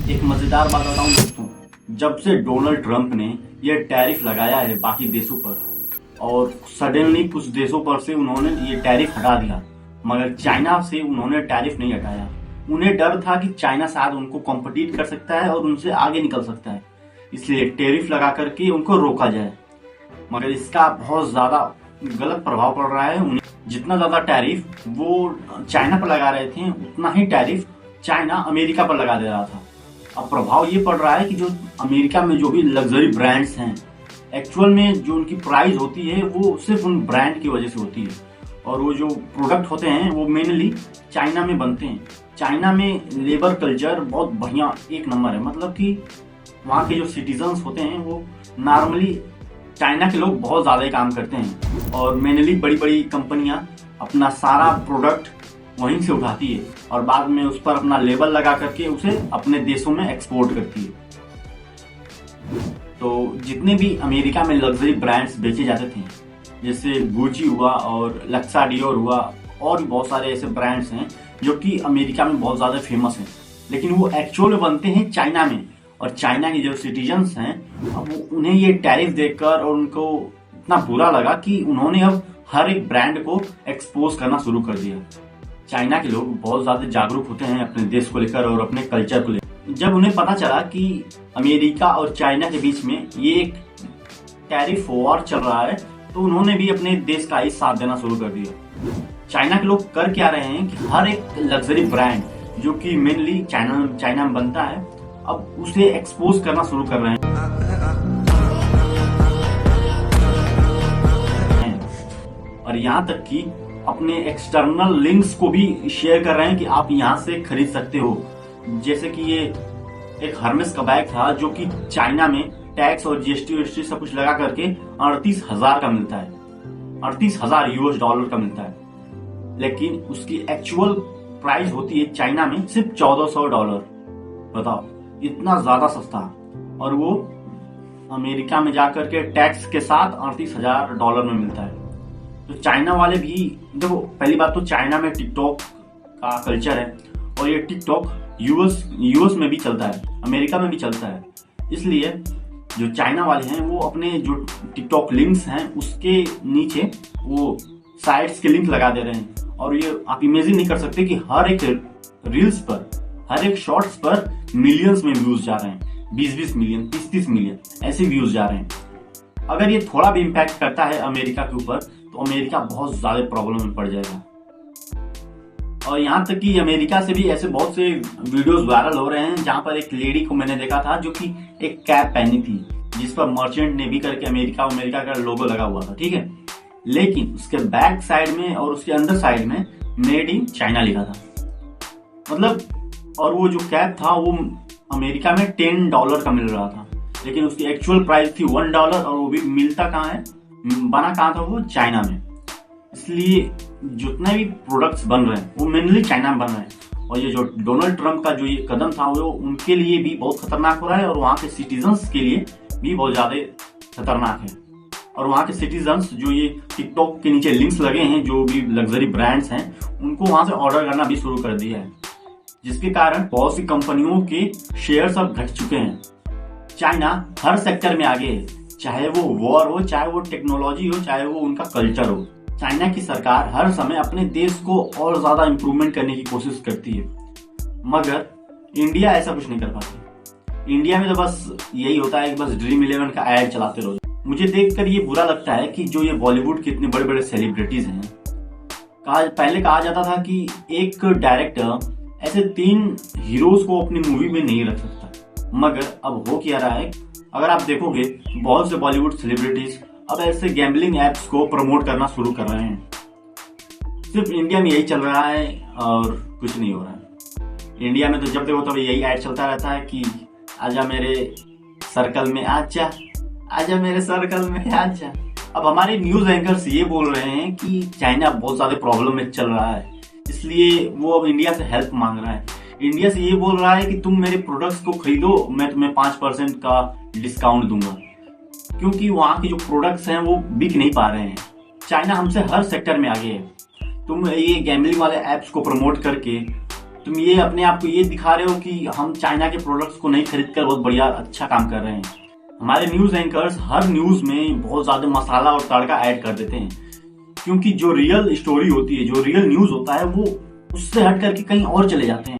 एक मजेदार बात बताऊं दोस्तों, जब से डोनाल्ड ट्रंप ने ये टैरिफ लगाया है बाकी देशों पर और सडनली कुछ देशों पर से उन्होंने ये टैरिफ हटा दिया, मगर चाइना से उन्होंने टैरिफ नहीं हटाया। उन्हें डर था कि चाइना शायद उनको कॉम्पिटिट कर सकता है और उनसे आगे निकल सकता है, इसलिए टैरिफ लगा करके उनको रोका जाए। मगर इसका बहुत ज्यादा गलत प्रभाव पड़ रहा है। उन्हें जितना ज्यादा टैरिफ वो चाइना पर लगा रहे थे, उतना ही टैरिफ चाइना अमेरिका पर लगा दे रहा था। अब प्रभाव ये पड़ रहा है कि जो अमेरिका में जो भी लग्जरी ब्रांड्स हैं, एक्चुअल में जो उनकी प्राइस होती है वो सिर्फ उन ब्रांड की वजह से होती है, और वो जो प्रोडक्ट होते हैं वो मेनली चाइना में बनते हैं। चाइना में लेबर कल्चर बहुत बढ़िया एक नंबर है, मतलब कि वहाँ के जो सिटीजन्स होते हैं वो नॉर्मली चाइना के लोग बहुत ज़्यादा काम करते हैं, और मेनली बड़ी बड़ी कंपनियां अपना सारा प्रोडक्ट वहीं से उठाती है और बाद में उस पर अपना लेबल लगा करके उसे अपने देशों में एक्सपोर्ट करती है। तो जितने भी अमेरिका में लग्जरी ब्रांड्स बेचे जाते थे, जैसे गुची हुआ और लक्सा डियोर हुआ, और भी बहुत सारे ऐसे ब्रांड्स हैं जो कि अमेरिका में बहुत ज़्यादा फेमस हैं, लेकिन वो एक्चुअल में बनते हैं चाइना में। और चाइना के जो सिटीजन्स हैं, अब उन्हें ये टैरिफ देखकर और उनको इतना बुरा लगा कि उन्होंने अब हर एक ब्रांड को एक्सपोज करना शुरू कर दिया। चाइना के लोग बहुत ज्यादा जागरूक होते हैं अपने देश को लेकर और अपने कल्चर को लेकर। जब उन्हें पता चला कि अमेरिका और चाइना के बीच में ये एक टैरिफ वॉर चल रहा है, तो उन्होंने भी अपने देश का ही साथ देना शुरू कर दिया। चाइना के लोग कर क्या रहे हैं कि हर एक लग्जरी ब्रांड जो कि मेनली चाइना में बनता है, अब उसे एक्सपोज करना शुरू कर रहे हैं। और यहाँ तक कि अपने एक्सटर्नल लिंक्स को भी शेयर कर रहे हैं कि आप यहाँ से खरीद सकते हो। जैसे कि ये एक हर्मेस का बैग था जो कि चाइना में टैक्स और जीएसटी सब कुछ लगा करके 38,000 का मिलता है, 38,000 US डॉलर का मिलता है, लेकिन उसकी एक्चुअल प्राइस होती है चाइना में सिर्फ $1,400। बताओ, इतना ज्यादा सस्ता। और वो अमेरिका में जाकर के टैक्स के साथ $38,000 में मिलता है। तो चाइना वाले भी देखो, पहली बात तो चाइना में टिकटॉक का कल्चर है, और ये टिकटॉक यूएस में भी चलता है, अमेरिका में भी चलता है। इसलिए जो चाइना वाले हैं वो अपने जो टिकटॉक लिंक्स हैं उसके नीचे वो साइट्स के लिंक लगा दे रहे हैं। और ये आप इमेजिन नहीं कर सकते कि हर एक रील्स पर, हर एक शॉर्ट्स पर मिलियंस में व्यूज जा रहे हैं, 20-20 मिलियन, 30-30 मिलियन ऐसे व्यूज जा रहे हैं। अगर ये थोड़ा भी इम्पैक्ट करता है अमेरिका के ऊपर, तो अमेरिका बहुत ज्यादा प्रॉब्लम में पड़ जाएगा। और यहाँ तक कि अमेरिका से भी ऐसे बहुत से वीडियोस वायरल हो रहे हैं, जहां पर एक लेडी को मैंने देखा था जो कि एक कैप पहनी थी जिस पर मर्चेंट नेवी करके अमेरिका का लोगो लगा हुआ था, ठीक है, लेकिन उसके बैक साइड में और उसके अंदर साइड में मेड इन चाइना लिखा था। मतलब, और वो जो कैप था वो अमेरिका में $10 का मिल रहा था, लेकिन उसकी एक्चुअल प्राइस थी $1, और वो भी मिलता कहाँ है, बना कहाँ था, वो चाइना में। इसलिए जितने भी प्रोडक्ट्स बन रहे हैं वो मेनली चाइना में बन रहे हैं। और ये जो डोनाल्ड ट्रंप का जो ये कदम था वो उनके लिए भी बहुत खतरनाक हो रहा है, और वहाँ के सिटीजन्स के लिए भी बहुत ज्यादा खतरनाक है। और वहाँ के सिटीजन्स जो ये टिकटॉक के नीचे लिंक्स लगे हैं, जो भी लग्जरी ब्रांड्स हैं, उनको वहां से ऑर्डर करना भी शुरू कर दिया है, जिसके कारण बहुत सी कंपनियों के शेयर्स अब घट चुके हैं। चाइना हर सेक्टर में आगे है, चाहे वो वॉर हो, चाहे वो टेक्नोलॉजी हो, चाहे वो उनका कल्चर हो। चाइना की सरकार हर समय अपने देश को और ज्यादा इंप्रूवमेंट करने की कोशिश करती है, मगर इंडिया ऐसा कुछ नहीं कर पाती। इंडिया में तो बस यही होता है कि बस ड्रीम 11 का ऐड चलाते रहो। मुझे देखकर ये बुरा लगता है कि जो ये बॉलीवुड के इतने बड़े बड़े सेलिब्रिटीज हैं, पहले कहा जाता था कि एक डायरेक्टर ऐसे 3 हीरोज को अपनी मूवी में नहीं रख सकता, मगर अब हो क्या रहा है, अगर आप देखोगे बहुत से बॉलीवुड सेलिब्रिटीज अब ऐसे गैम्बलिंग एप्स को प्रमोट करना शुरू कर रहे हैं। सिर्फ इंडिया में यही चल रहा है और कुछ नहीं हो रहा है। इंडिया में तो जब देखो तब यही ऐड चलता रहता है कि आजा मेरे सर्कल में आजा, आजा मेरे सर्कल में आजा। अब हमारे न्यूज एंकर्स ये बोल रहे हैं कि चाइना बहुत ज्यादा प्रॉब्लम में चल रहा है, इसलिए वो अब इंडिया से हेल्प मांग रहा है। इंडिया से ये बोल रहा है कि तुम मेरे प्रोडक्ट्स को खरीदो, मैं तुम्हें 5% का डिस्काउंट दूंगा, क्योंकि वहाँ के जो प्रोडक्ट्स हैं वो बिक नहीं पा रहे हैं। चाइना हमसे हर सेक्टर में आगे है। तुम ये गैम्बलिंग वाले एप्स को प्रमोट करके तुम ये अपने आप को ये दिखा रहे हो कि हम चाइना के प्रोडक्ट्स को नहीं खरीद कर बहुत बढ़िया अच्छा काम कर रहे हैं। हमारे न्यूज एंकर्स हर न्यूज में बहुत ज्यादा मसाला और तड़का ऐड कर देते हैं, क्योंकि जो रियल स्टोरी होती है, जो रियल न्यूज होता है, वो उससे हट करके कहीं और चले जाते हैं।